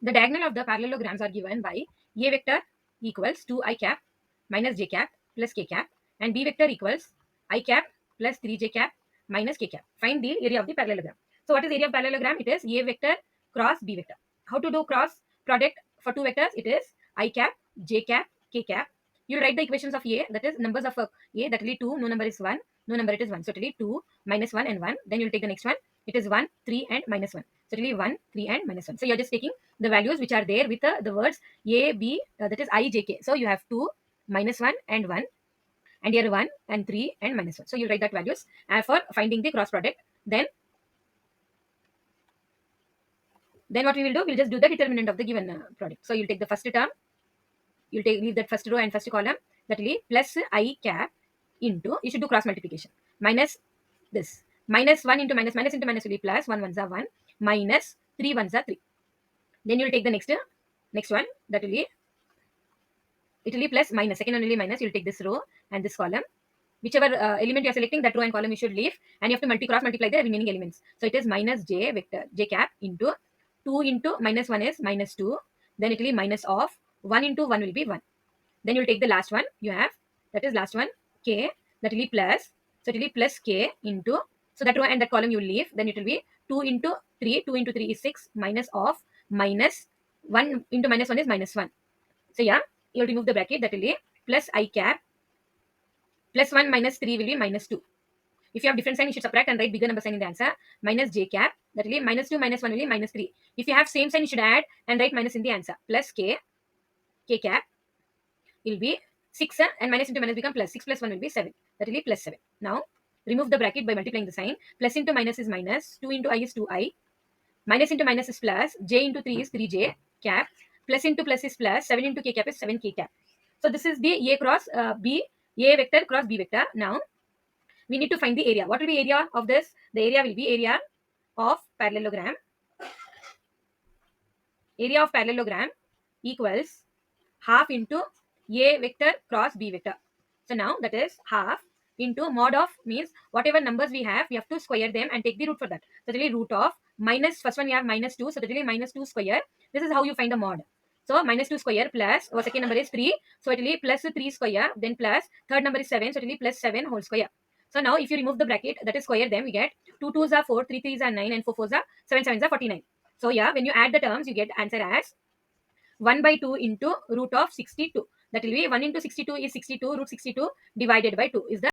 The diagonal of the parallelograms are given by A vector equals 2I cap minus j cap plus k cap, and B vector equals I cap plus 3j cap minus k cap. Find the area of the parallelogram. So what is area of parallelogram? It is A vector cross B vector. How to do cross product for two vectors? It is I cap, j cap, k cap. You write the equations of A, that is numbers of A, that will be 2, no number is 1, no number it is 1. So it will be 2, minus 1 and 1. Then you will take the next one. It is 1, 3 and minus 1. So it will be 1, 3 and minus 1. So you are just taking the values which are there with the words A, B, that is I, J, K. So you have 2, minus 1 and 1, and here 1 and 3 and minus 1. So you write that values for finding the cross product. Then what we will do, we'll just do the determinant of the given product. So you'll take the first term, leave that first row and first column, that will be plus I cap into, you should do cross multiplication, minus this, minus 1 into minus, minus into minus will be plus, 1 ones are 1, minus 3 ones are 3. Then you will take the next one, that will be, it will be plus minus, second one will be minus, you will take this row and this column. Whichever element you are selecting, that row and column you should leave, and you have to cross multiply the remaining elements. So it is minus j vector, j cap into 2 into minus 1 is minus 2, then it will be minus of 1 into 1 will be 1. Then you will take the last one you have, that is last one, k, that will be plus, so it will be plus k into, so that row and that column you will leave, then it will be 2 into 3, 2 into 3 is 6, minus of minus 1 into minus 1 is minus 1. So yeah, you will remove the bracket, that will be plus I cap, plus 1 minus 3 will be minus 2. If you have different sign, you should subtract and write bigger number sign in the answer. Minus j cap, that will be minus 2 minus 1 will be minus 3. If you have same sign, you should add and write minus in the answer. Plus k cap will be 6 and minus into minus become plus. 6 plus 1 will be 7. That will be plus 7. Now remove the bracket by multiplying the sign. Plus into minus is minus. 2 into I is 2I. Minus into minus is plus. J into 3 is 3j cap. Plus into plus is plus. 7 into k cap is 7k cap. So this is the A cross B, A vector cross B vector. Now we need to find the area. What will be area of this? The area will be area of parallelogram. Area of parallelogram equals half into A vector cross B vector. So now that is half into mod of, means whatever numbers we have to square them and take the root for that. So that will be root of minus, first one we have minus 2, so that will be minus 2 square. This is how you find the mod. So minus 2 square plus, our second number is 3, so it will be plus 3 square, then plus, third number is 7, so it will be plus 7 whole square. So now if you remove the bracket, that is square them, we get 2 2s are 4, 3 3s are 9, and 4 4s are 7 7s are 49. So yeah, when you add the terms, you get answer as 1 by 2 into root of 62. That will be 1 into 62 is 62, root 62 divided by 2 is the